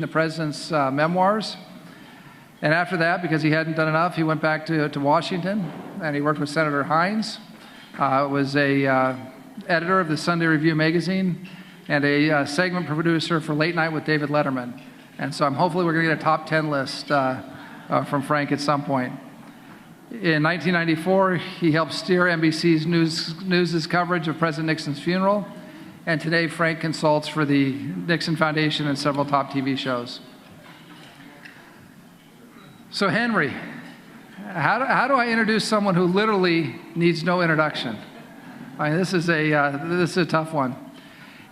the president's memoirs. And after that, because he hadn't done enough, he went back to Washington, and he worked with Senator Hines. Was a editor of the Sunday Review magazine and a segment producer for Late Night with David Letterman. And so hopefully we're going to get a top 10 list from Frank at some point. In 1994, he helped steer NBC's News's coverage of President Nixon's funeral. And today, Frank consults for the Nixon Foundation and several top TV shows. So Henry, how do I introduce someone who literally needs no introduction? I mean, this is a tough one.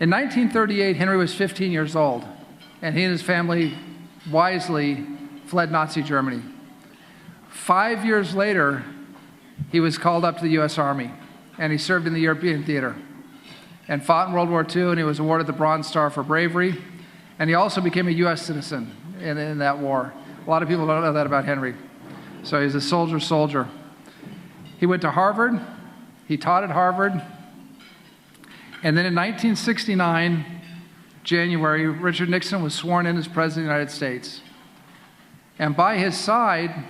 In 1938, Henry was 15 years old, and he and his family wisely fled Nazi Germany. 5 years later, he was called up to the U.S. Army, and he served in the European theater and fought in World War II, and he was awarded the Bronze Star for bravery, and he also became a U.S. citizen in that war. A lot of people don't know that about Henry. So he's a soldier. He went to Harvard. He taught at Harvard. And then in 1969, January, Richard Nixon was sworn in as President of the United States. And by his side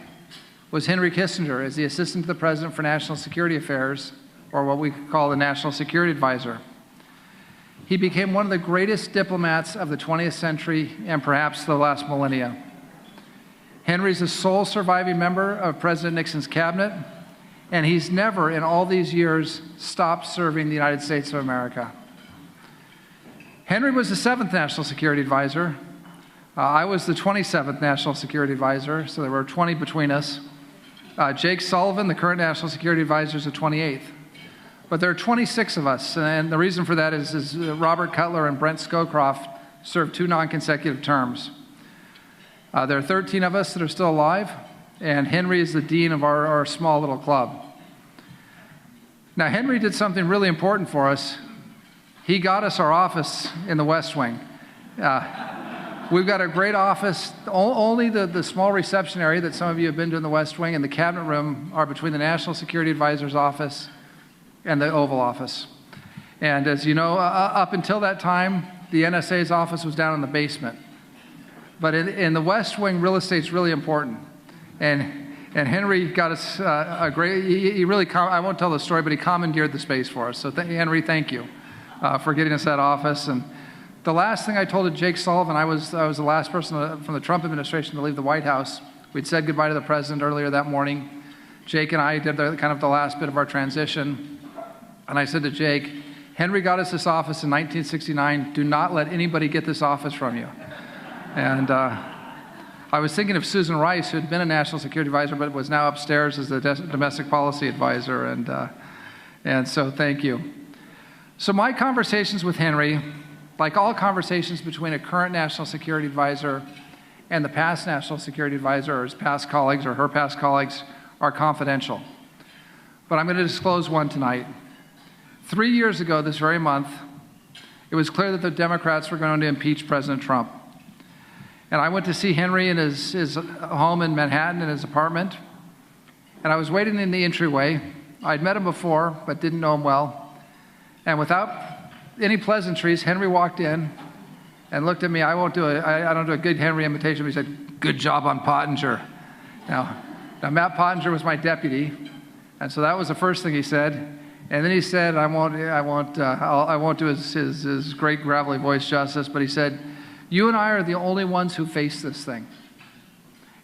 was Henry Kissinger as the Assistant to the President for National Security Affairs, or what we call the National Security Advisor. He became one of the greatest diplomats of the 20th century and perhaps the last millennia. Henry's the sole surviving member of President Nixon's cabinet, and he's never in all these years stopped serving the United States of America. Henry was the 7th National Security Advisor. I was the 27th National Security Advisor, so there were 20 between us. Jake Sullivan, the current National Security Advisor, is the 28th. But there are 26 of us, and the reason for that is Robert Cutler and Brent Scowcroft served 2 non-consecutive terms. There are 13 of us that are still alive, and Henry is the dean of our small little club. Now, Henry did something really important for us. He got us our office in the West Wing. We've got a great office. Only the small reception area that some of you have been to in the West Wing and the cabinet room are between the National Security Advisor's office and the Oval Office. And as you know, up until that time, the NSA's office was down in the basement. But in the West Wing, real estate's really important. And Henry got us a great, he really, I won't tell the story, but he commandeered the space for us. So Henry, thank you for getting us that office. And the last thing I told Jake Sullivan, I was the last person from the Trump administration to leave the White House. We'd said goodbye to the president earlier that morning. Jake and I did kind of the last bit of our transition. And I said to Jake, Henry got us this office in 1969. Do not let anybody get this office from you. And I was thinking of Susan Rice, who had been a national security advisor, but was now upstairs as the domestic policy advisor. And so thank you. So my conversations with Henry, like all conversations between a current national security advisor and the past national security advisor or his past colleagues or her past colleagues, are confidential. But I'm going to disclose one tonight. 3 years ago this very month, it was clear that the Democrats were going to impeach President Trump. And I went to see Henry in his home in Manhattan, in his apartment. And I was waiting in the entryway. I'd met him before, but didn't know him well. And without any pleasantries, Henry walked in and looked at me. I don't do a good Henry imitation, but he said, "Good job on Pottinger." Now Matt Pottinger was my deputy, and so that was the first thing he said. And then he said, I won't do his great gravelly voice justice, but he said, "You and I are the only ones who face this thing."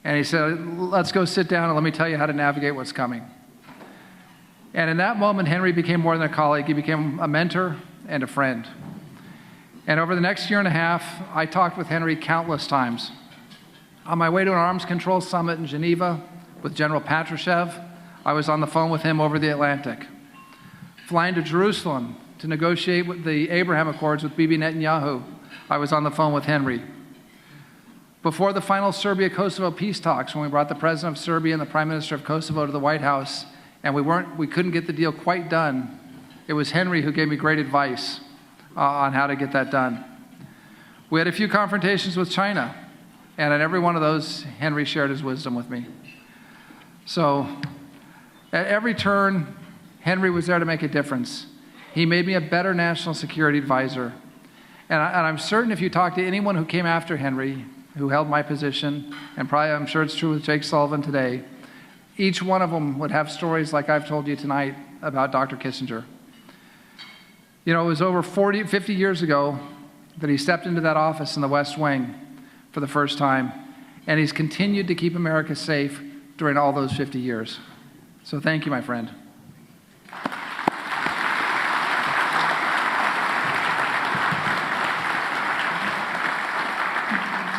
And he said, "Let's go sit down and let me tell you how to navigate what's coming." And in that moment, Henry became more than a colleague. He became a mentor and a friend. And over the next year and a half, I talked with Henry countless times. On my way to an arms control summit in Geneva with General Patrushev, I was on the phone with him over the Atlantic. Flying to Jerusalem to negotiate with the Abraham Accords with Bibi Netanyahu, I was on the phone with Henry. Before the final Serbia-Kosovo peace talks, when we brought the president of Serbia and the prime minister of Kosovo to the White House, and we couldn't get the deal quite done, it was Henry who gave me great advice on how to get that done. We had a few confrontations with China, and at every one of those, Henry shared his wisdom with me. So at every turn, Henry was there to make a difference. He made me a better national security advisor. And I'm certain if you talk to anyone who came after Henry, who held my position, and probably I'm sure it's true with Jake Sullivan today, each one of them would have stories like I've told you tonight about Dr. Kissinger. You know, it was over 50 years ago that he stepped into that office in the West Wing for the first time, and he's continued to keep America safe during all those 50 years. So thank you, my friend.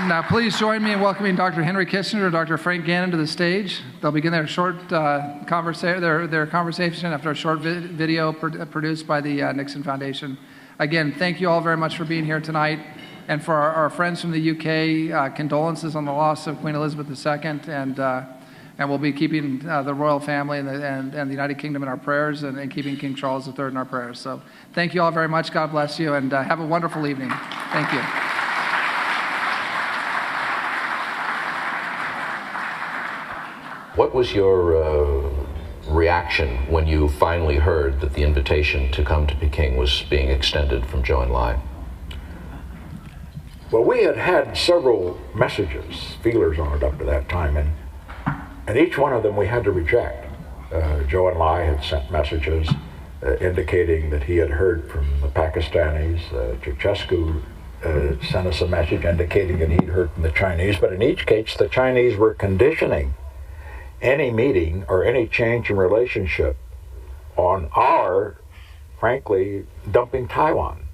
Now, please join me in welcoming Dr. Henry Kissinger and Dr. Frank Gannon to the stage. They'll begin their short their conversation after a short video produced by the Nixon Foundation. Again, thank you all very much for being here tonight. And for our friends from the UK, condolences on the loss of Queen Elizabeth II, and we'll be keeping the royal family and the United Kingdom in our prayers, and keeping King Charles III in our prayers. So thank you all very much. God bless you, and have a wonderful evening. Thank you. What was your reaction when you finally heard that the invitation to come to Peking was being extended from Zhou Enlai? Well, we had several messages, feelers on it up to that time, and each one of them we had to reject. Zhou Enlai had sent messages indicating that he had heard from the Pakistanis. Ceausescu sent us a message indicating that he'd heard from the Chinese, but in each case the Chinese were conditioning any meeting or any change in relationship on our, frankly, dumping Taiwan.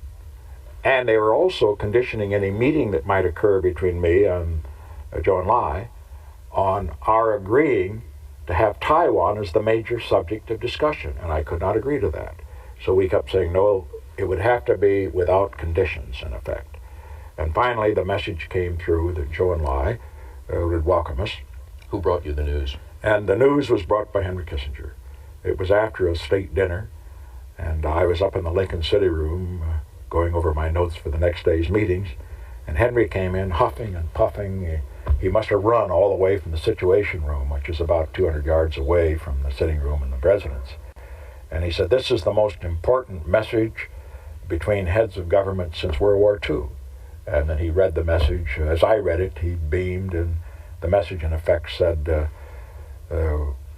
And they were also conditioning any meeting that might occur between me and Zhou Enlai on our agreeing to have Taiwan as the major subject of discussion, and I could not agree to that. So we kept saying, no, it would have to be without conditions, in effect. And finally, the message came through that Zhou Enlai would welcome us. Who brought you the news? And the news was brought by Henry Kissinger. It was after a state dinner, and I was up in the Lincoln City room going over my notes for the next day's meetings, and Henry came in huffing and puffing. He must have run all the way from the Situation Room, which is about 200 yards away from the sitting room in the residence. And he said, "This is the most important message between heads of government since World War II." And then he read the message. As I read it, he beamed, and the message in effect said,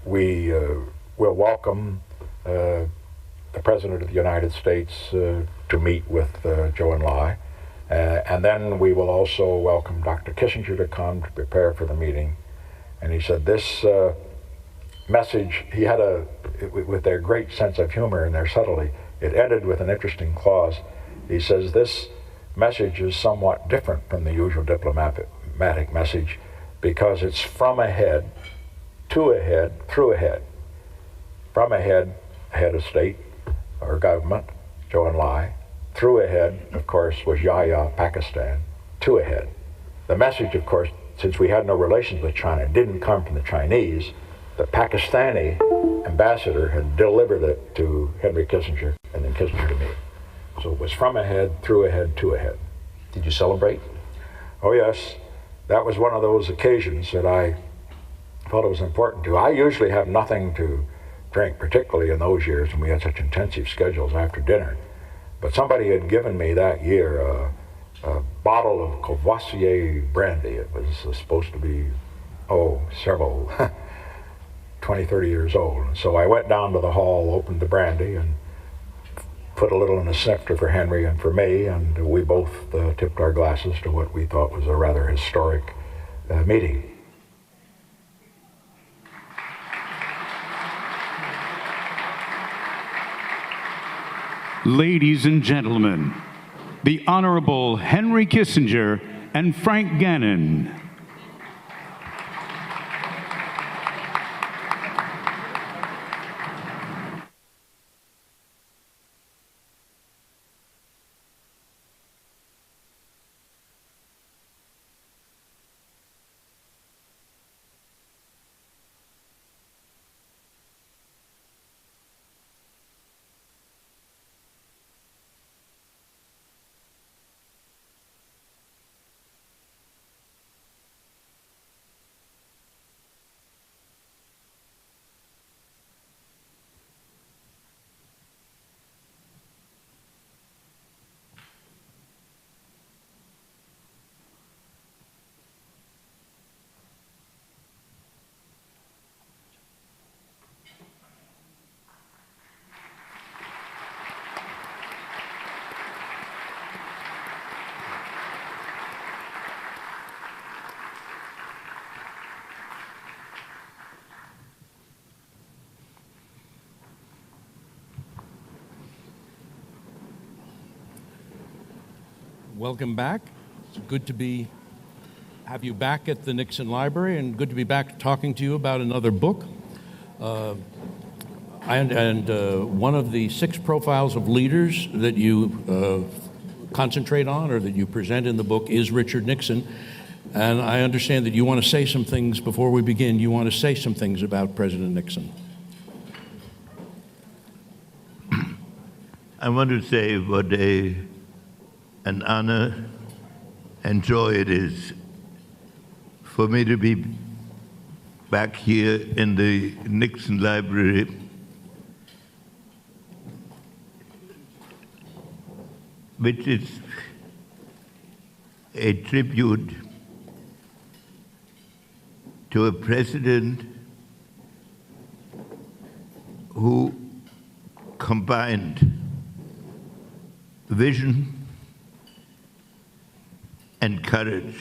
we will welcome the President of the United States to meet with Zhou Enlai, and then we will also welcome Dr. Kissinger to come to prepare for the meeting. And he said this message, he had with their great sense of humor and their subtlety, it ended with an interesting clause. He says, this message is somewhat different from the usual diplomatic message because it's from a head, to a head, through a head. From a head of state or government, Zhou Enlai. Through a head, of course, was Yahya, Pakistan. To a head. The message, of course, since we had no relations with China, didn't come from the Chinese. The Pakistani ambassador had delivered it to Henry Kissinger and then Kissinger to me. So it was from a head, through a head, to a head. Did you celebrate? Oh yes, that was one of those occasions that I felt it was important to. I usually have nothing to drink, particularly in those years when we had such intensive schedules after dinner. But somebody had given me that year a bottle of Courvoisier brandy. It was supposed to be, several, 20, 30 years old. And so I went down to the hall, opened the brandy, and put a little in a snifter for Henry and for me, and we both tipped our glasses to what we thought was a rather historic meeting. Ladies and gentlemen, the Honorable Henry Kissinger and Frank Gannon. welcome back. It's good to have you back at the Nixon Library, and good to be back talking to you about another book. One of the 6 profiles of leaders that you concentrate on, or that you present in the book, is Richard Nixon. And I understand that you want to say some things before we begin. You want to say some things about President Nixon. I want to say what an honor and joy it is for me to be back here in the Nixon Library, which is a tribute to a president who combined vision and courage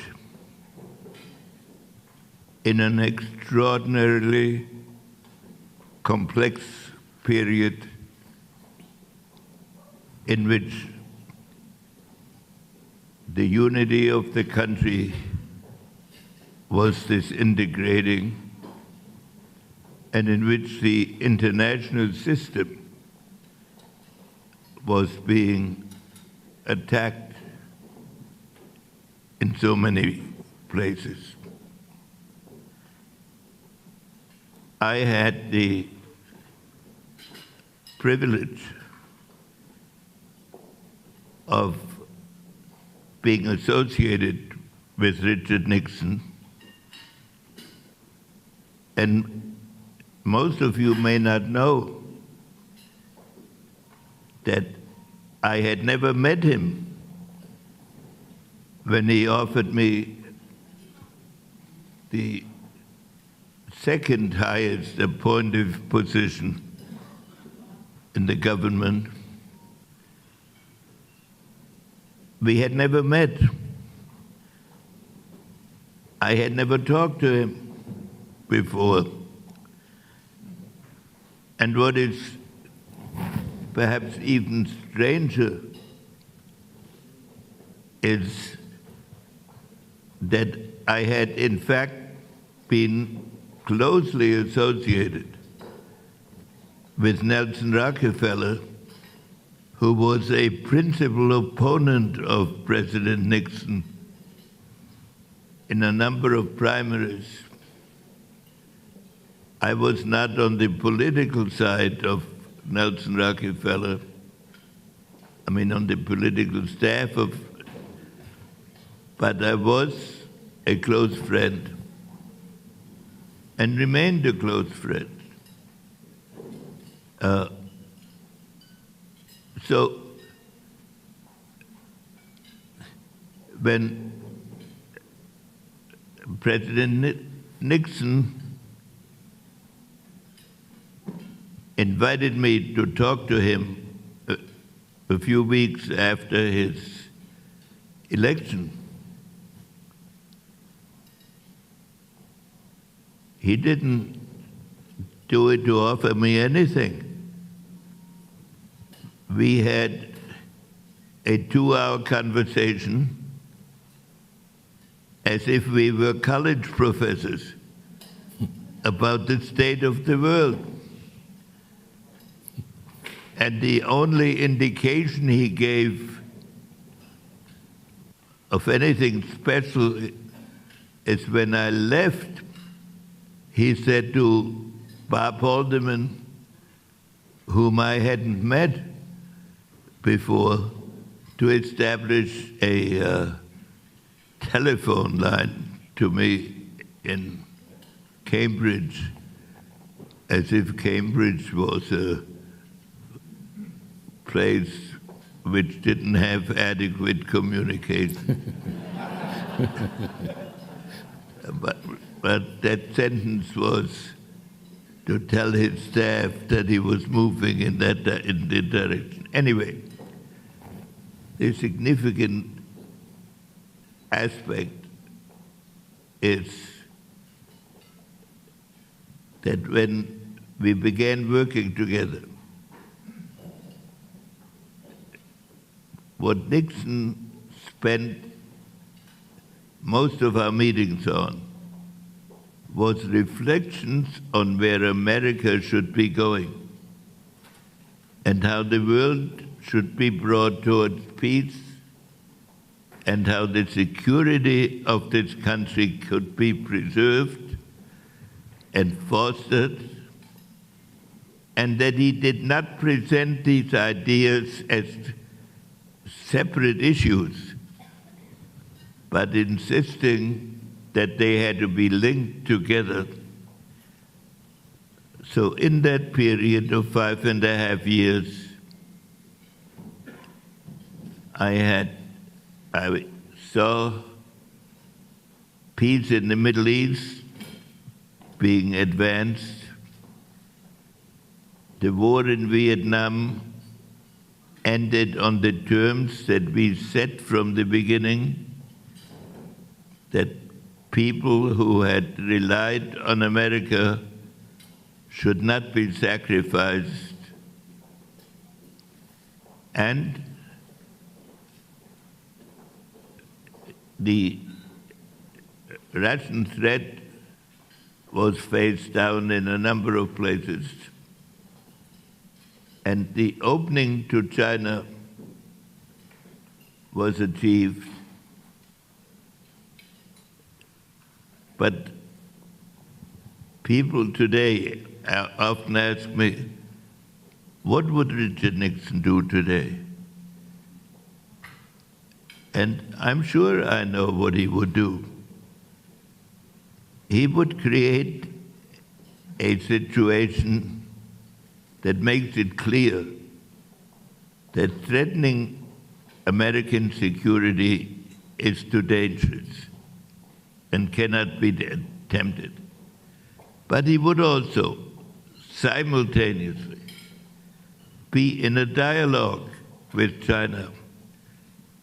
in an extraordinarily complex period in which the unity of the country was disintegrating, and in which the international system was being attacked in so many places. I had the privilege of being associated with Richard Nixon, and most of you may not know that I had never met him when he offered me the second highest appointed position in the government. We had never met. I had never talked to him before. And what is perhaps even stranger is that I had in fact been closely associated with Nelson Rockefeller, who was a principal opponent of President Nixon in a number of primaries. I was not on the political side of Nelson Rockefeller, on the political staff but I was a close friend and remained a close friend. So when President Nixon invited me to talk to him a few weeks after his election, he didn't do it to offer me anything. We had a 2-hour conversation as if we were college professors about the state of the world. And the only indication he gave of anything special is when I left, he said to Bob Haldeman, whom I hadn't met before, to establish a telephone line to me in Cambridge, as if Cambridge was a place which didn't have adequate communication. But that sentence was to tell his staff that he was moving in that direction. Anyway, the significant aspect is that when we began working together, what Nixon spent most of our meetings on was reflections on where America should be going and how the world should be brought towards peace and how the security of this country could be preserved and fostered, and that he did not present these ideas as separate issues, but insisting that they had to be linked together. So in that period of 5.5 years, I saw peace in the Middle East being advanced, the war in Vietnam ended on the terms that we set from the beginning, that people who had relied on America should not be sacrificed, and the Russian threat was faced down in a number of places, and the opening to China was achieved. But people today often ask me, what would Richard Nixon do today? And I'm sure I know what he would do. He would create a situation that makes it clear that threatening American security is too dangerous and cannot be attempted. But he would also simultaneously be in a dialogue with China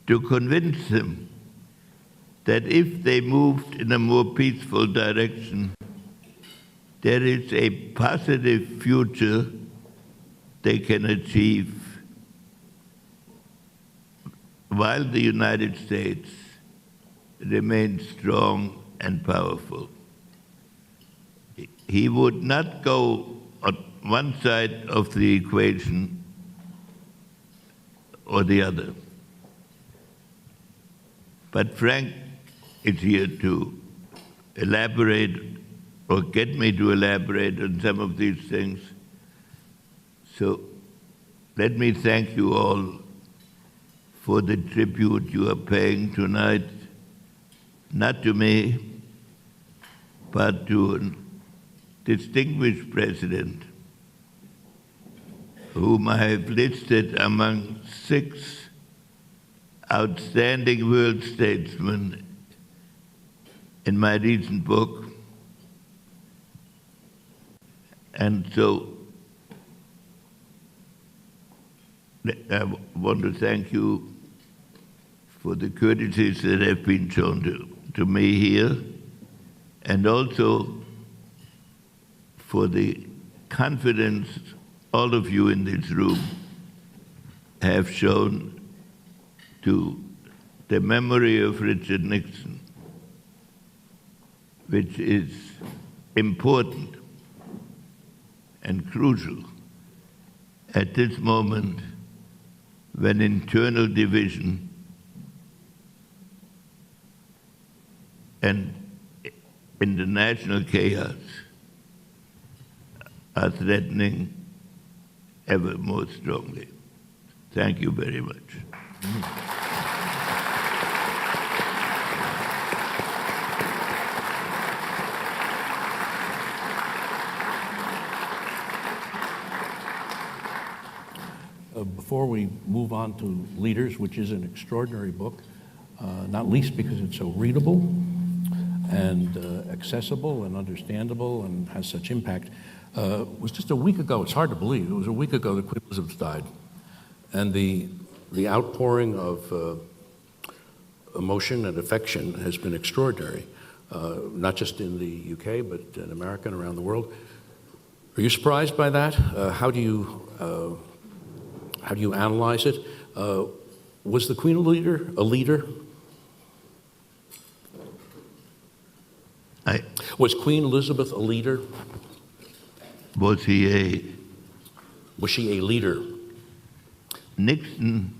to convince them that if they moved in a more peaceful direction, there is a positive future they can achieve while the United States remains strong and powerful. He would not go on one side of the equation or the other. But Frank is here to elaborate or get me to elaborate on some of these things. So let me thank you all for the tribute you are paying tonight, not to me, but to a distinguished president whom I have listed among 6 outstanding world statesmen in my recent book. And so I want to thank you for the courtesies that have been shown to me here, and also for the confidence all of you in this room have shown to the memory of Richard Nixon, which is important and crucial at this moment when internal division and international chaos are threatening ever more strongly. Thank you very much. Before we move on to Leaders, which is an extraordinary book, not least because it's so readable and accessible and understandable and has such impact, was just a week ago. It's hard to believe. It was a week ago that Queen Elizabeth died. And the outpouring of emotion and affection has been extraordinary, not just in the UK, but in America and around the world. Are you surprised by that? How do you analyze it? Was the Queen a leader? Was Queen Elizabeth a leader? Was she a leader? Nixon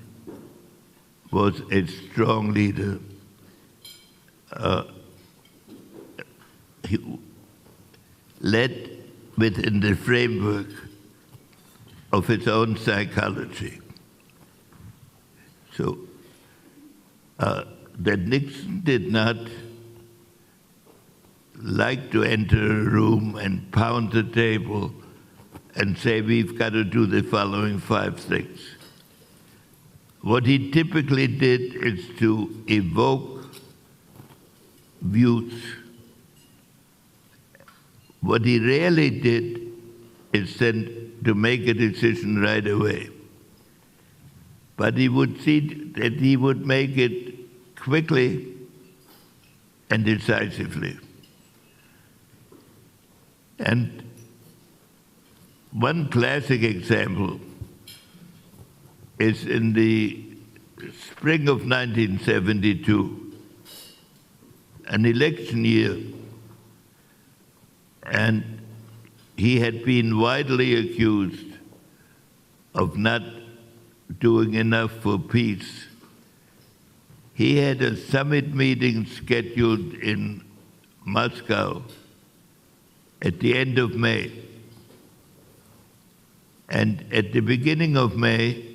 was a strong leader. He led within the framework of his own psychology. So that Nixon did not like to enter a room and pound the table and say, we've got to do the following 5 things. What he typically did is to evoke views. What he rarely did is then to make a decision right away. But he would see that he would make it quickly and decisively. And one classic example is in the spring of 1972, an election year, and he had been widely accused of not doing enough for peace. He had a summit meeting scheduled in Moscow at the end of May. And at the beginning of May,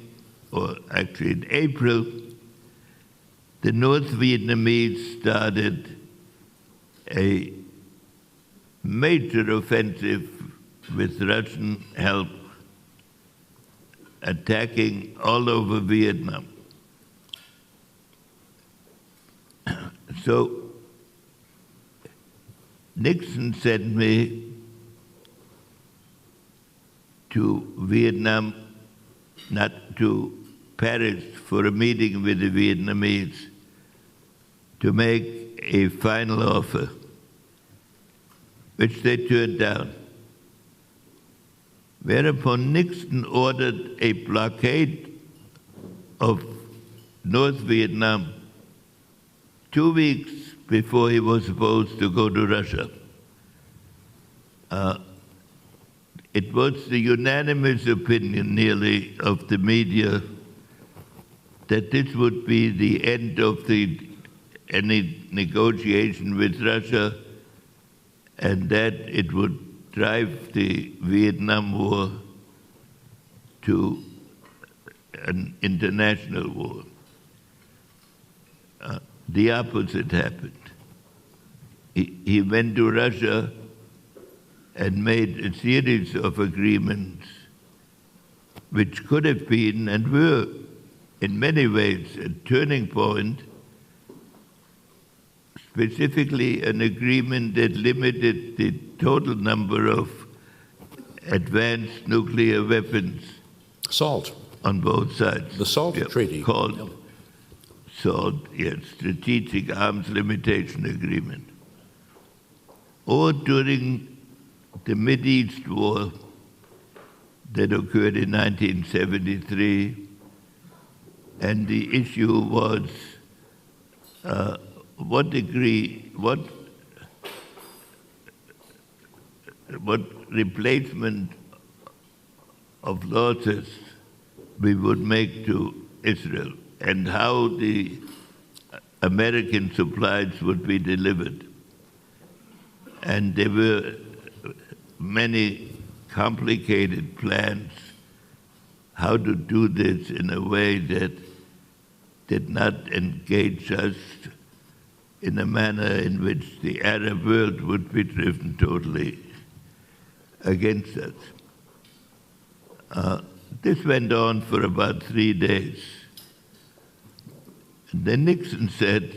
or actually in April, the North Vietnamese started a major offensive with Russian help, attacking all over Vietnam. So Nixon sent me to Vietnam, not to Paris, for a meeting with the Vietnamese to make a final offer, which they turned down. Whereupon Nixon ordered a blockade of North Vietnam 2 weeks before he was supposed to go to Russia. It was the unanimous opinion, nearly, of the media that this would be the end of any negotiation with Russia, and that it would drive the Vietnam War to an international war. The opposite happened. He went to Russia and made a series of agreements which could have been and were in many ways a turning point, specifically an agreement that limited the total number of advanced nuclear weapons. SALT. On both sides. The SALT Treaty. Called SALT, yes, Strategic Arms Limitation Agreement. Or during the Mideast War that occurred in 1973, and the issue was what replacement of losses we would make to Israel, and how the American supplies would be delivered. And there were many complicated plans how to do this in a way that did not engage us in a manner in which the Arab world would be driven totally against us. This went on for about 3 days. And then Nixon said,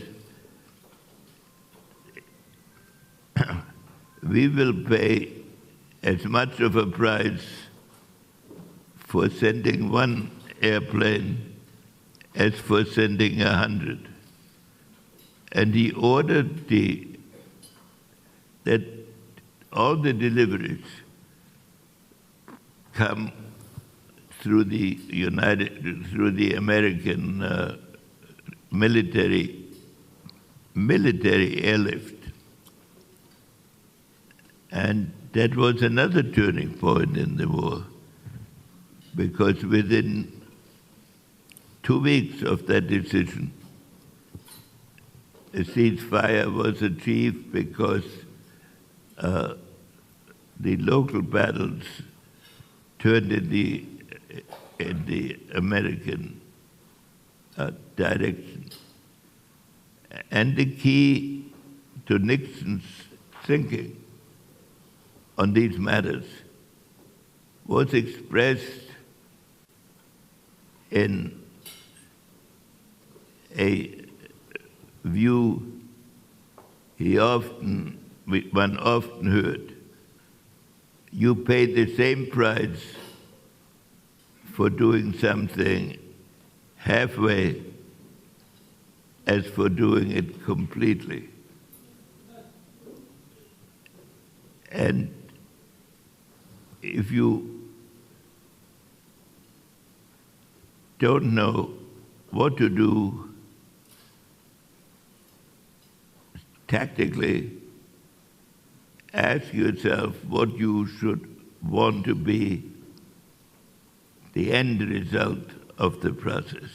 we will pay as much of a price for sending 1 airplane as for sending 100. And he ordered that all the deliveries come through the American military airlift. And that was another turning point in the war, because within 2 weeks of that decision, a ceasefire was achieved because the local battles turned in the American direction. And the key to Nixon's thinking on these matters was expressed in a view one often heard. You pay the same price for doing something halfway as for doing it completely. And if you don't know what to do tactically, ask yourself what you should want to be the end result of the process.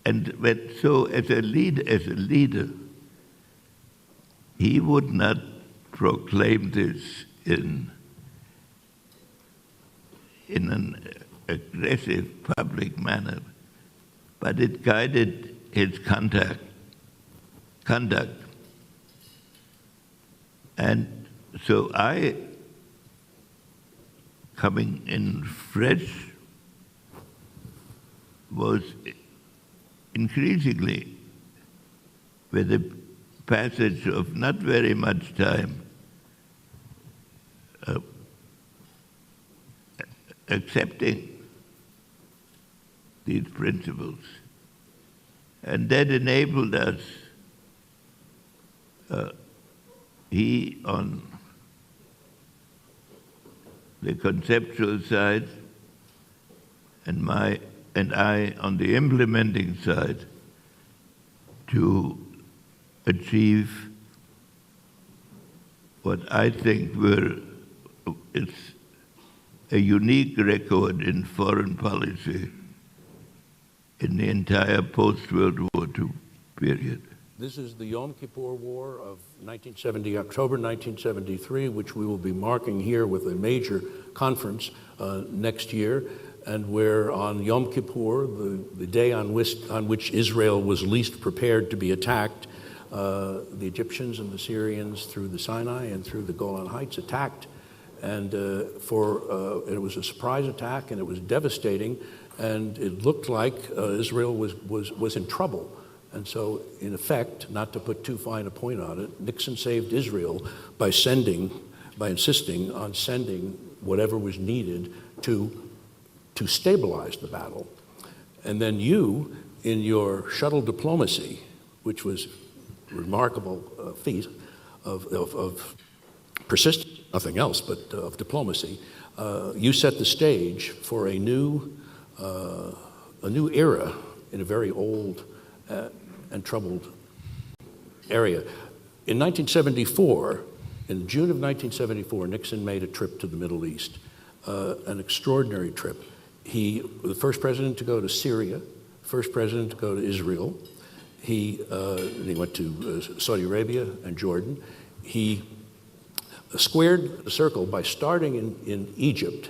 And so as a leader, he would not proclaim this in an aggressive public manner, but it guided his conduct. And so I, coming in fresh, was increasingly, with the passage of not very much time, accepting these principles. And that enabled us, he on the conceptual side and I on the implementing side, to achieve what I think it's a unique record in foreign policy in the entire post-World War II period. This is the Yom Kippur War of October 1973, which we will be marking here with a major conference next year, and where on Yom Kippur, the day on which Israel was least prepared to be attacked, the Egyptians and the Syrians through the Sinai and through the Golan Heights attacked, and it was a surprise attack, and it was devastating, and it looked like Israel was in trouble. And so, in effect, not to put too fine a point on it, Nixon saved Israel by insisting on sending whatever was needed to stabilize the battle. And then you, in your shuttle diplomacy, which was a remarkable feat of persistence, nothing else, but of diplomacy, you set the stage for a new era in a very old and troubled area. In 1974, in June of 1974, Nixon made a trip to the Middle East, an extraordinary trip. He was the first president to go to Syria, first president to go to Israel. He went to Saudi Arabia and Jordan. He squared the circle by starting in Egypt,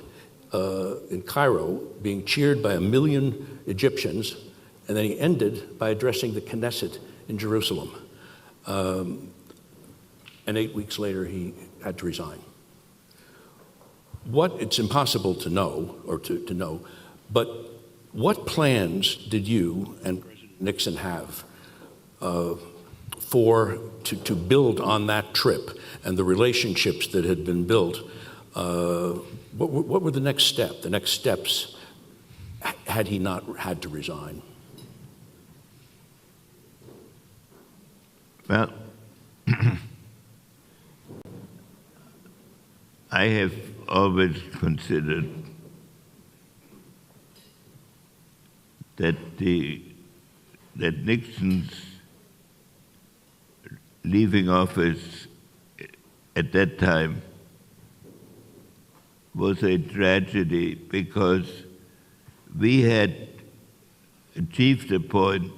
in Cairo, being cheered by 1 million Egyptians, and then he ended by addressing the Knesset in Jerusalem. And 8 weeks later, he had to resign. It's impossible to know, but what plans did you and President Nixon have to build on that trip and the relationships that had been built? What were the next steps, had he not had to resign? Well, I have always considered that Nixon's leaving office at that time was a tragedy because we had achieved a point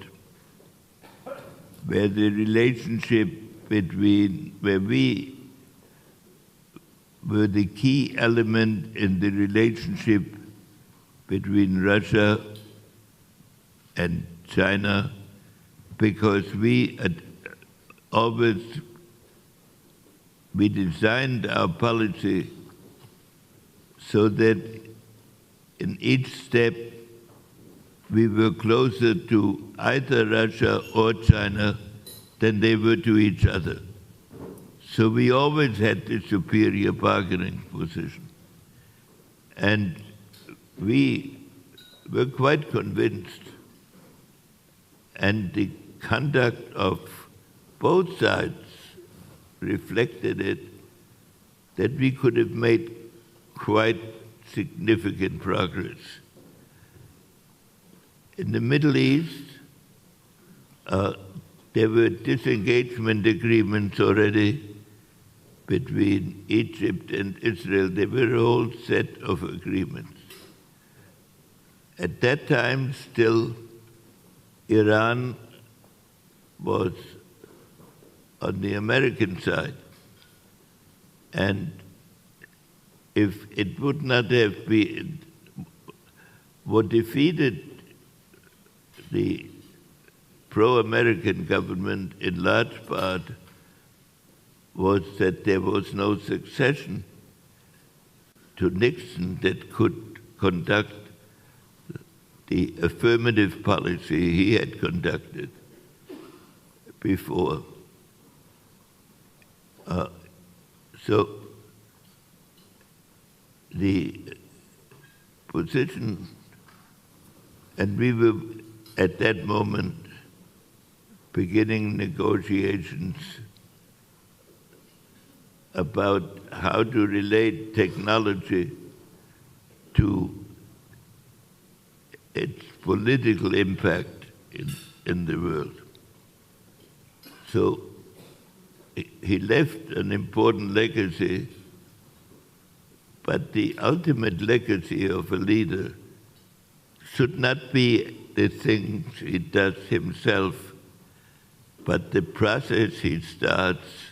where the relationship where we were the key element in the relationship between Russia and China, because we designed our policy so that in each step we were closer to either Russia or China than they were to each other. So we always had the superior bargaining position. And we were quite convinced, and the conduct of both sides reflected it, that we could have made quite significant progress. In the Middle East, there were disengagement agreements already between Egypt and Israel. There were a whole set of agreements. At that time, still, Iran was on the American side. And if it would not have been, what defeated the pro-American government in large part was that there was no succession to Nixon that could conduct the affirmative policy he had conducted before. So the position, and we were at that moment beginning negotiations about how to relate technology to its political impact in the world. So he left an important legacy, but the ultimate legacy of a leader should not be the things he does himself, but the process he starts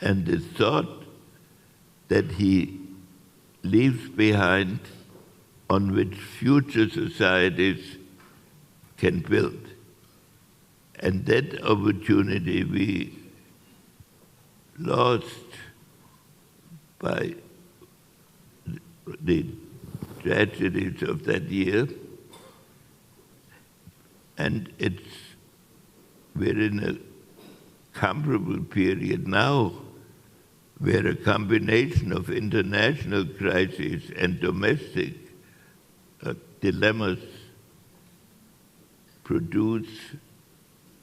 and the thought that he leaves behind on which future societies can build. And that opportunity we lost by the tragedies of that year. And we're in a comparable period now where a combination of international crises and domestic dilemmas produce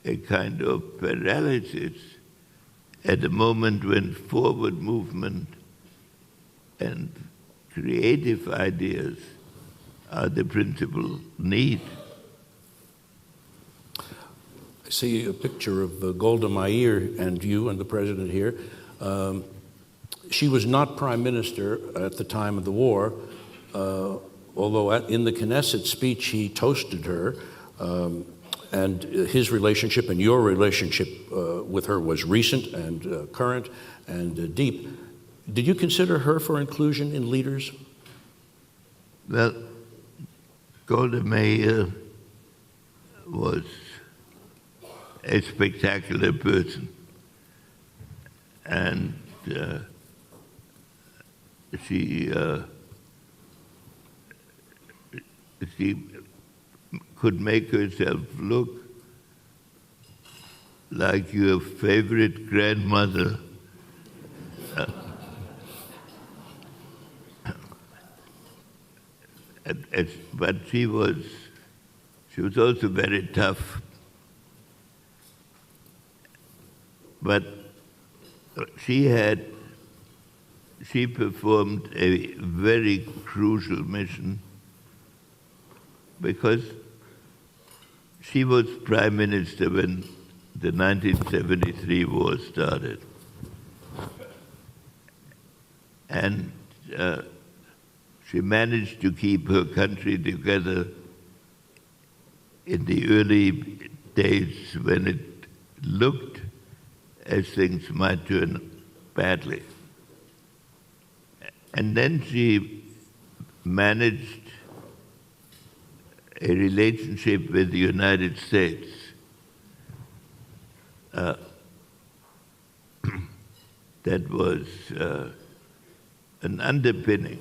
a kind of paralysis at a moment when forward movement and creative ideas are the principal need. I see a picture of Golda Meir and you and the president here. She was not prime minister at the time of the war, although in the Knesset speech he toasted her, and his relationship and your relationship with her was recent and current and deep. Did you consider her for inclusion in leaders? Well, Golda Meir was a spectacular person, and she could make herself look like your favorite grandmother. But she was also very tough. But she performed a very crucial mission, because she was prime minister when the 1973 war started. And she managed to keep her country together in the early days when it looked as things might turn badly. And then she managed a relationship with the United States that was an underpinning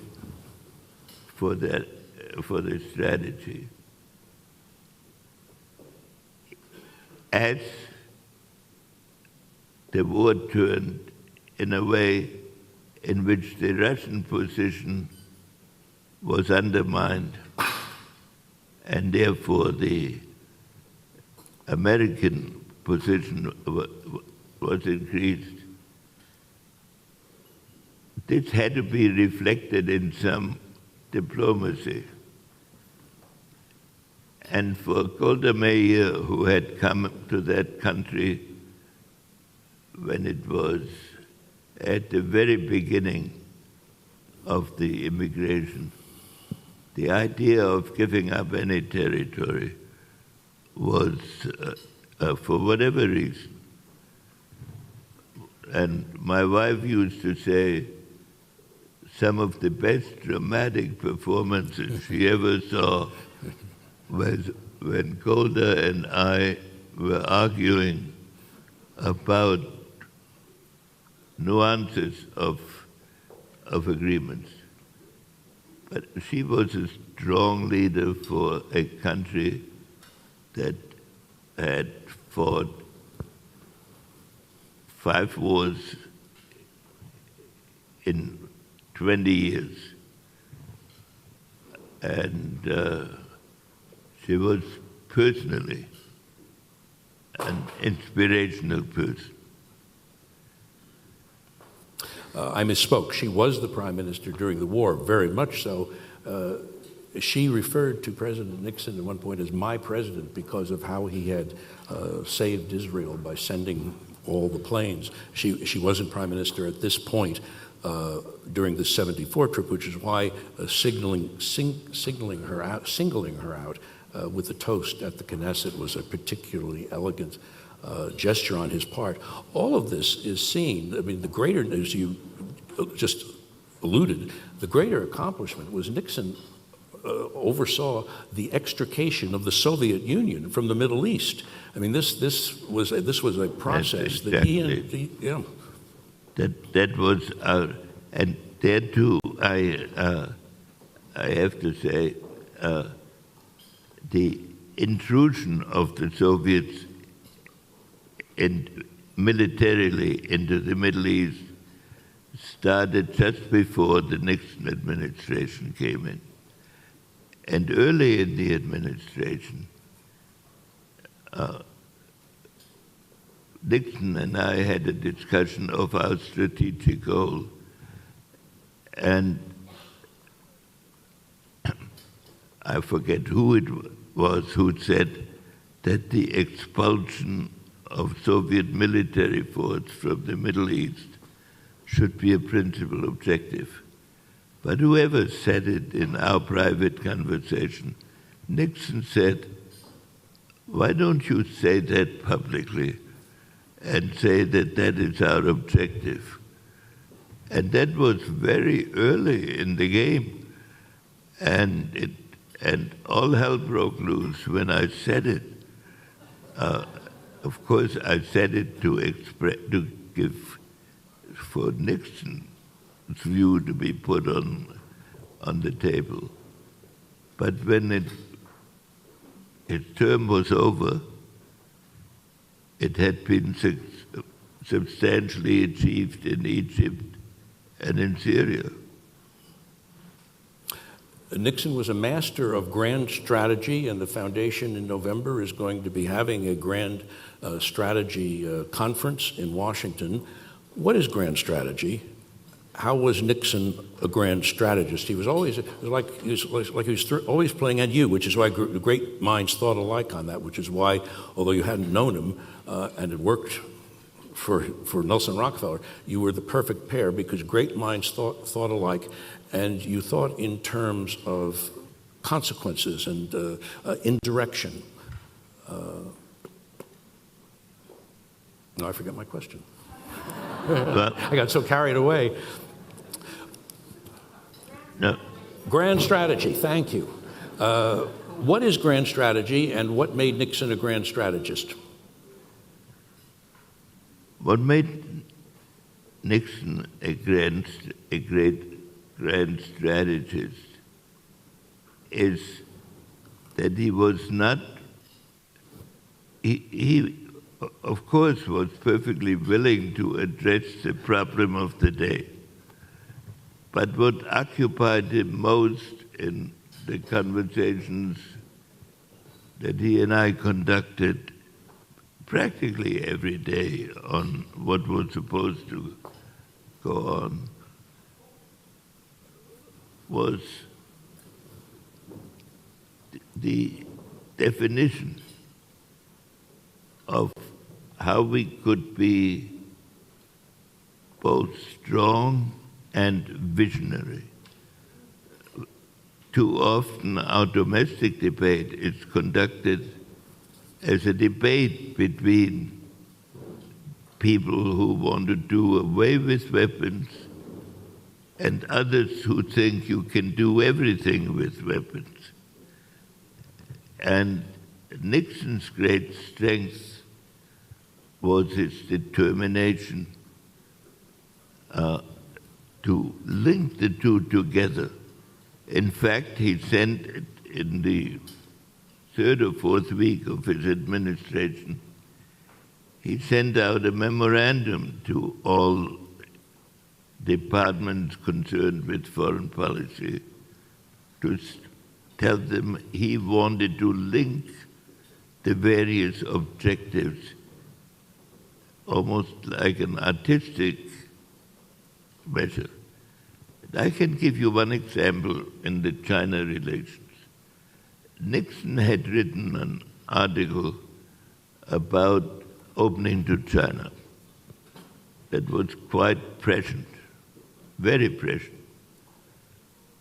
for the strategy. As the war turned in a way in which the Russian position was undermined, and therefore the American position was increased. This had to be reflected in some diplomacy. And for Golda Meir, who had come to that country when it was at the very beginning of the immigration, the idea of giving up any territory was, for whatever reason, and my wife used to say some of the best dramatic performances she ever saw was when Golda and I were arguing about nuances of agreements. But she was a strong leader for a country that had fought 5 wars in 20 years. And she was personally an inspirational person. I misspoke. She was the prime minister during the war, very much so. She referred to President Nixon at one point as my president because of how he had saved Israel by sending all the planes. She wasn't prime minister at this point during the 74 trip, which is why singling her out with the toast at the Knesset was a particularly elegant gesture on his part. All of this is seen. I mean, the greater, as you just alluded, the greater accomplishment was Nixon oversaw the extrication of the Soviet Union from the Middle East. I mean, this was a process that he and yeah. That was, and there too, I have to say, the intrusion of the Soviets militarily into the Middle East started just before the Nixon administration came in. And early in the administration, Nixon and I had a discussion of our strategic goal. And I forget who it was who said that the expulsion of Soviet military force from the Middle East should be a principal objective. But whoever said it in our private conversation, Nixon said, why don't you say that publicly and say that that is our objective? And that was very early in the game. And all hell broke loose when I said it. Of course, I said it to give for Nixon's view to be put on the table. But when his term was over, it had been substantially achieved in Egypt and in Syria. Nixon was a master of grand strategy, and the foundation in November is going to be having a grand strategy conference in Washington. What is grand strategy? how was Nixon a grand strategist? He was always always playing at you, which is why great minds thought alike on that. Which is why, although you hadn't known him and had worked for Nelson Rockefeller, you were the perfect pair because great minds thought alike, and you thought in terms of consequences and indirection. No, I forget my question. I got so carried away. No. Grand strategy, thank you. What is grand strategy and what made Nixon a grand strategist? What made Nixon a great grand strategist is that he was not, he of course was perfectly willing to address the problem of the day. But what occupied him most in the conversations that he and I conducted practically every day on what was supposed to go on was the definition of how we could be both strong and visionary. Too often our domestic debate is conducted as a debate between people who want to do away with weapons and others who think you can do everything with weapons. And Nixon's great strength was his determination to link the two together. In fact, he sent in the third or fourth week of his administration, he sent out a memorandum to all departments concerned with foreign policy to tell them he wanted to link the various objectives almost like an artistic measure. I can give you one example in the China relations. Nixon had written an article about opening to China that was quite prescient, very prescient.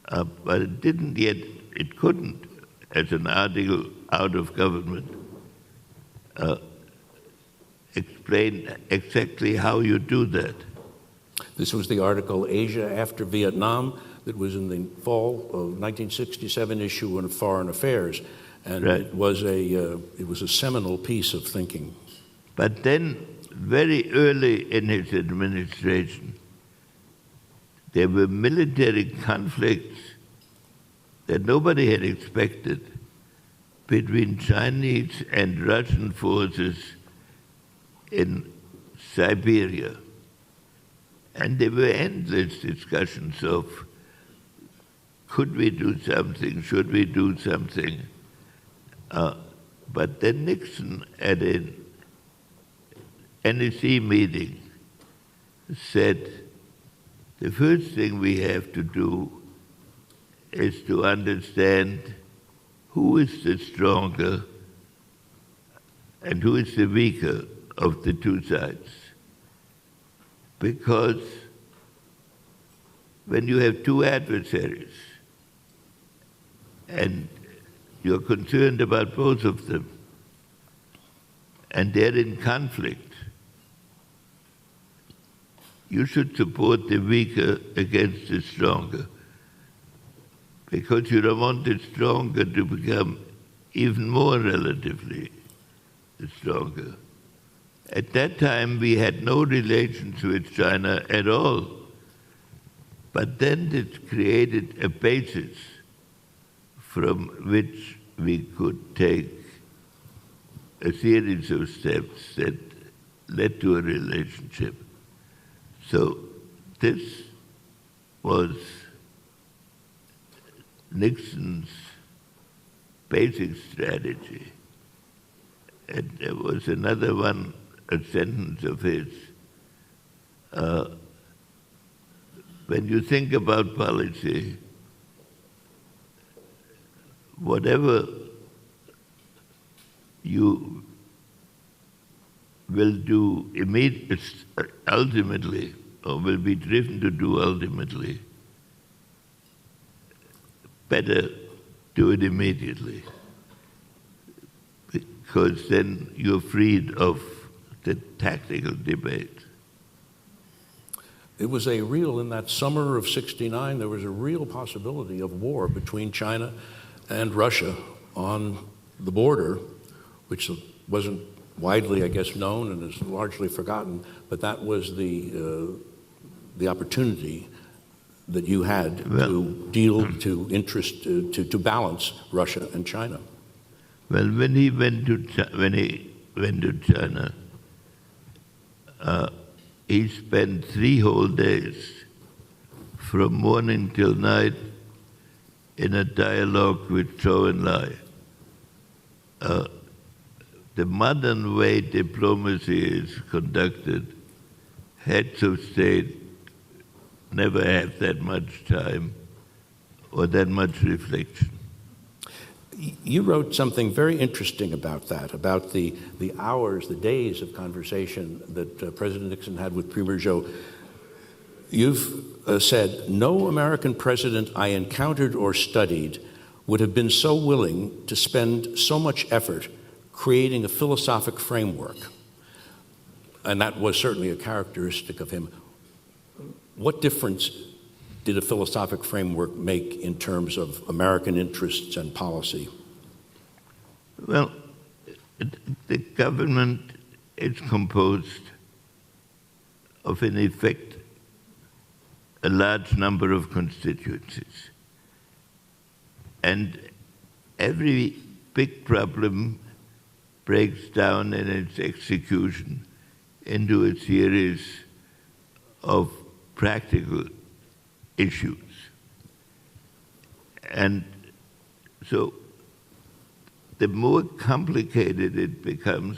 But it couldn't, as an article out of government, explain exactly how you do that. This was the article Asia After Vietnam that was in the fall of 1967 issue of Foreign Affairs, and right. It was a seminal piece of thinking. But then, very early in his administration, there were military conflicts that nobody had expected between Chinese and Russian forces in Siberia. And there were endless discussions of, could we do something, should we do something? But then Nixon at an NSC meeting said, the first thing we have to do is to understand who is the stronger and who is the weaker of the two sides. Because when you have two adversaries and you're concerned about both of them and they're in conflict, you should support the weaker against the stronger, because you don't want the stronger to become even more relatively stronger. At that time, we had no relations with China at all. But then it created a basis from which we could take a series of steps that led to a relationship. So this was Nixon's basic strategy. And there was another one, a sentence of his, when you think about policy, whatever you will do ultimately, or will be driven to do ultimately, better do it immediately, because then you're freed of the tactical debate. It was in that summer of '69, there was a real possibility of war between China and Russia on the border, which wasn't widely, I guess, known and is largely forgotten, but that was the opportunity that you had to deal to balance Russia and China. Well, when he went to China, he spent 3 whole days, from morning till night, in a dialogue with Zhou Enlai. The modern way diplomacy is conducted, heads of state never have that much time or that much reflection. You wrote something very interesting about that, about the hours, the days of conversation that President Nixon had with Premier Zhou. You've said, "No American president I encountered or studied would have been so willing to spend so much effort creating a philosophic framework." And that was certainly a characteristic of him. What difference did a philosophic framework make in terms of American interests and policy? Well, the government is composed of, in effect, a large number of constituencies. And every big problem breaks down in its execution into a series of practical issues. And so the more complicated it becomes,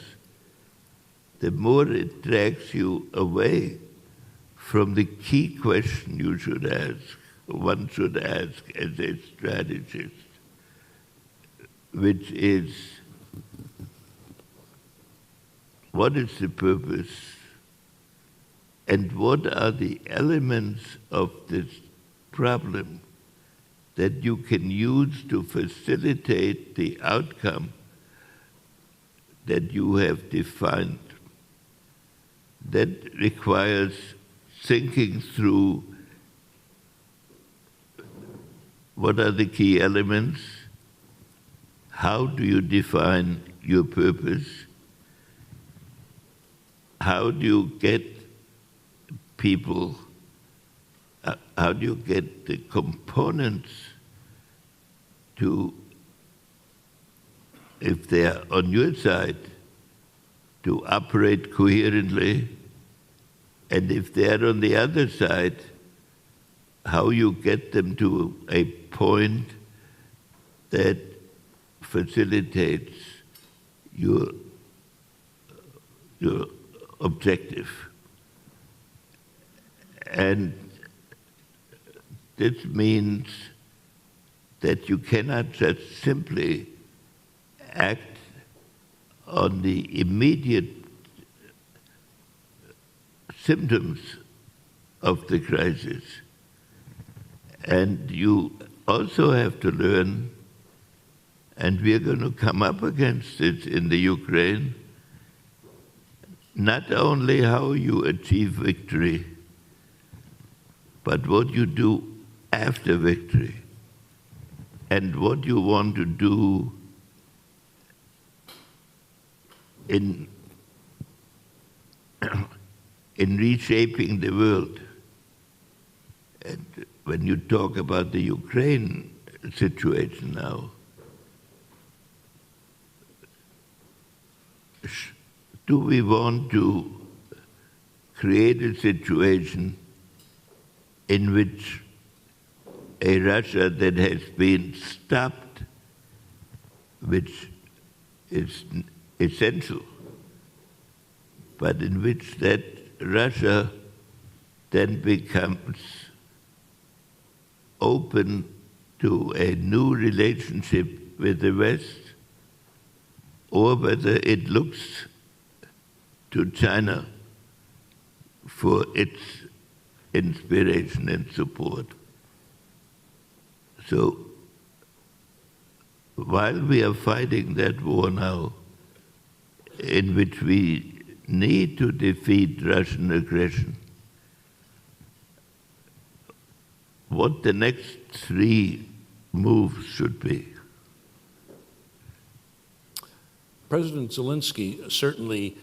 the more it drags you away from the key question one should ask as a strategist, which is, what is the purpose and what are the elements of this problem that you can use to facilitate the outcome that you have defined? That requires thinking through what are the key elements, how do you define your purpose, how do you get people, how do you get the components to, if they are on your side, to operate coherently, and if they are on the other side, how you get them to a point that facilitates your objective. And this means that you cannot just simply act on the immediate symptoms of the crisis. And you also have to learn, and we are going to come up against it in the Ukraine, not only how you achieve victory, but what you do after victory, and what you want to do in reshaping the world. And when you talk about the Ukraine situation now, do we want to create a situation in which a Russia that has been stopped, which is essential, but in which that Russia then becomes open to a new relationship with the West, or whether it looks to China for its inspiration and support. So while we are fighting that war now, in which we need to defeat Russian aggression, what the next 3 moves should be. President Zelensky certainly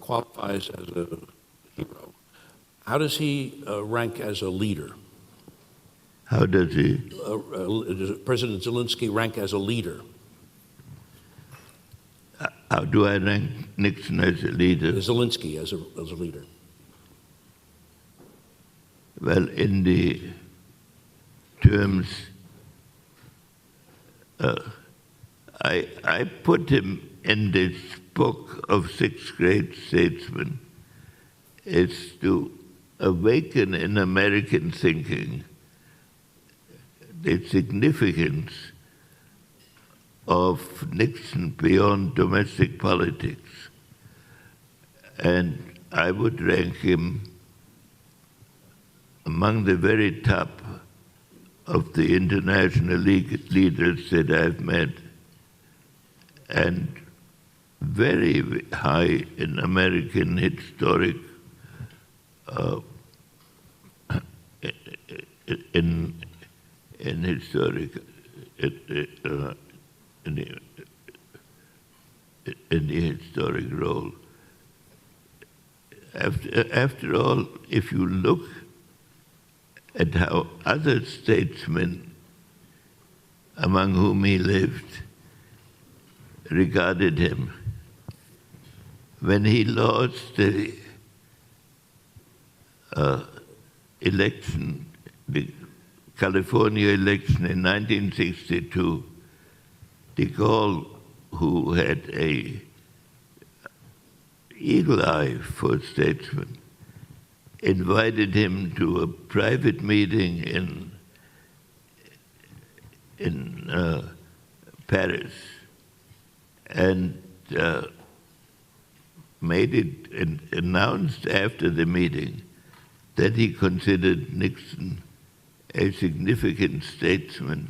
qualifies as a hero. How does he rank as a leader? How does he? Does President Zelensky rank as a leader? How do I rank Nixon as a leader? Zelensky as a leader. Well, in the terms, I put him in this book of 6 great statesmen is to awaken in American thinking the significance of Nixon beyond domestic politics. And I would rank him among the very top of the international leaders that I've met, and very high in American historic in the historic role. After all, if you look at how other statesmen among whom he lived regarded him, when he lost the election, the California election in 1962, de Gaulle, who had an eagle eye for statesmen, invited him to a private meeting in Paris, and made it and announced after the meeting that he considered Nixon a significant statesman.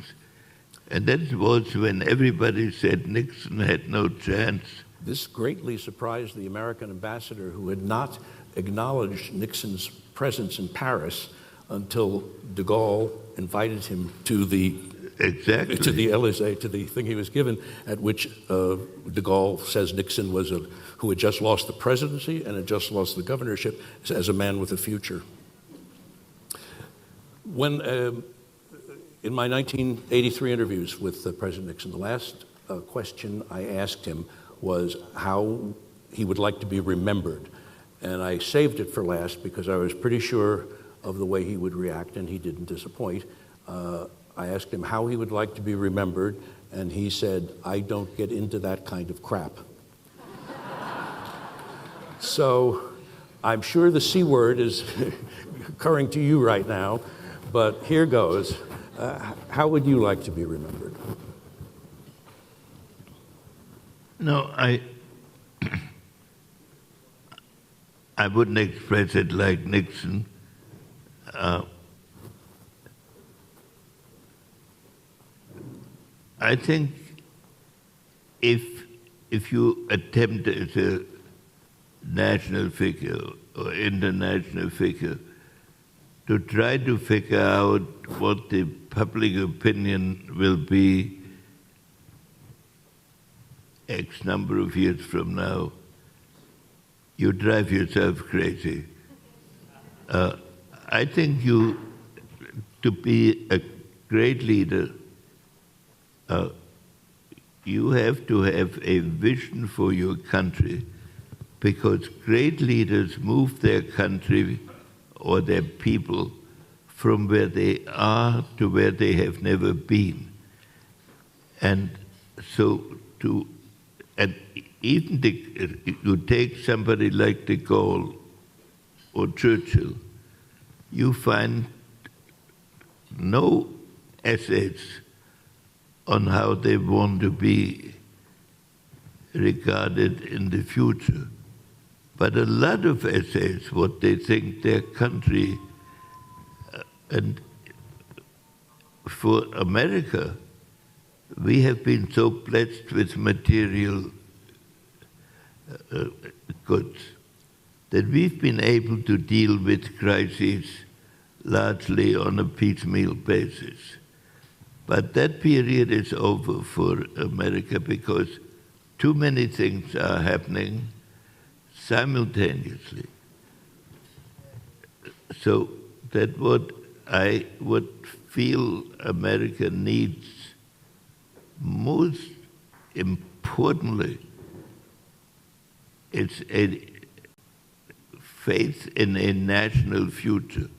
And that was when everybody said Nixon had no chance. This greatly surprised the American ambassador, who had not acknowledged Nixon's presence in Paris until de Gaulle invited him to the Élysée, to the thing he was given, at which de Gaulle says Nixon was who had just lost the presidency and had just lost the governorship, as a man with a future. When in my 1983 interviews with President Nixon, the last question I asked him was how he would like to be remembered. And I saved it for last because I was pretty sure of the way he would react, and he didn't disappoint. I asked him how he would like to be remembered, and he said, "I don't get into that kind of crap." So I'm sure the C word is occurring to you right now, but here goes. How would you like to be remembered? No, I wouldn't express it like Nixon. I think if you attempt as a national figure or international figure to try to figure out what the public opinion will be X number of years from now, you drive yourself crazy. I think to be a great leader, you have to have a vision for your country, because great leaders move their country or their people from where they are to where they have never been. And so even you take somebody like de Gaulle or Churchill, you find no essays on how they want to be regarded in the future, but a lot of essays, what they think their country, and for America, we have been so blessed with material goods that we've been able to deal with crises largely on a piecemeal basis. But that period is over for America because too many things are happening simultaneously. So that what I would feel America needs most importantly is a faith in a national future.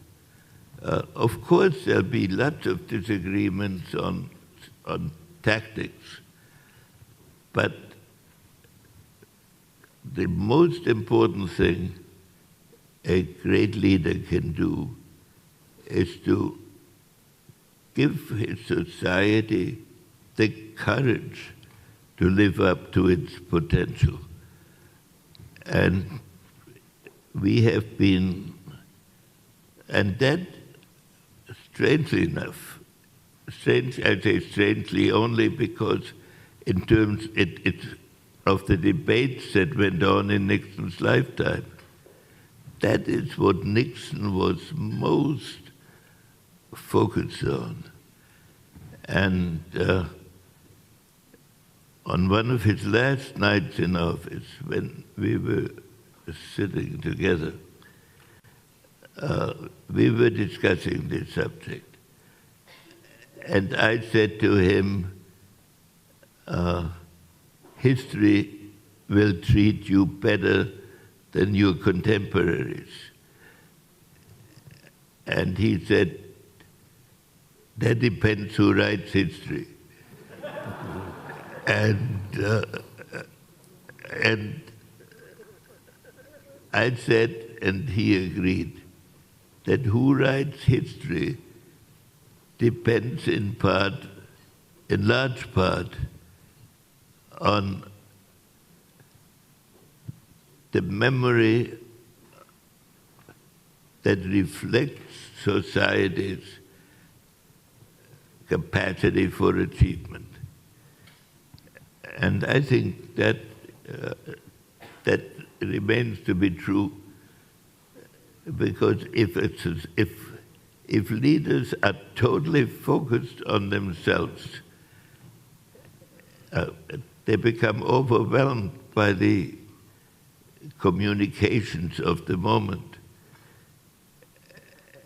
Of course, there'll be lots of disagreements on tactics, but the most important thing a great leader can do is to give his society the courage to live up to its potential. And we have been, and that, strangely enough, I say strangely only because in terms of the debates that went on in Nixon's lifetime, that is what Nixon was most focused on. And on one of his last nights in office, when we were sitting together, we were discussing this subject. And I said to him, history will treat you better than your contemporaries. And he said, that depends who writes history. And I said, and he agreed, that who writes history depends in large part, on the memory that reflects society's capacity for achievement. And I think that that remains to be true, because if leaders are totally focused on themselves, they become overwhelmed by the communications of the moment,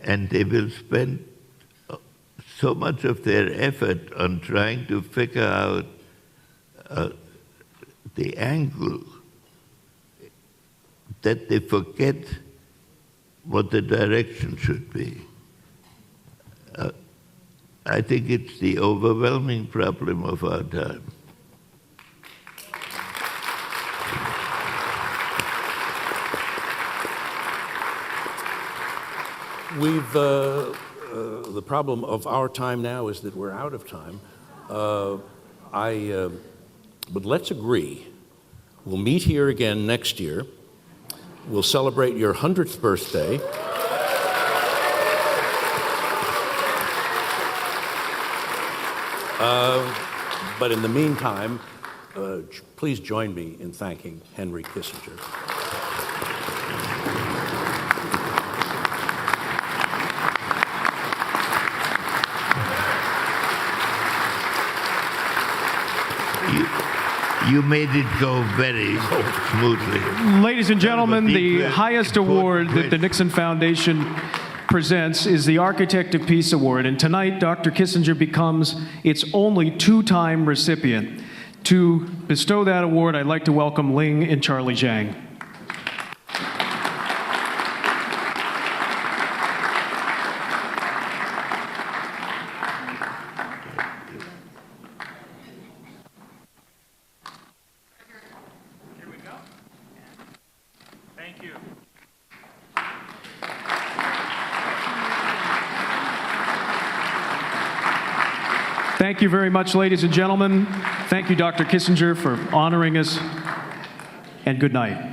and they will spend so much of their effort on trying to figure out the angle that they forget what the direction should be. I think it's the overwhelming problem of our time. The problem of our time now is that we're out of time. But let's agree. We'll meet here again next year. We'll celebrate your 100th birthday. But in the meantime, please join me in thanking Henry Kissinger. You made it go very smoothly. Ladies and gentlemen, the highest award that the Nixon Foundation presents is the Architect of Peace Award. And tonight, Dr. Kissinger becomes its only two-time recipient. To bestow that award, I'd like to welcome Ling and Charlie Zhang. Thank you very much, ladies and gentlemen. Thank you, Dr. Kissinger, for honoring us, and good night.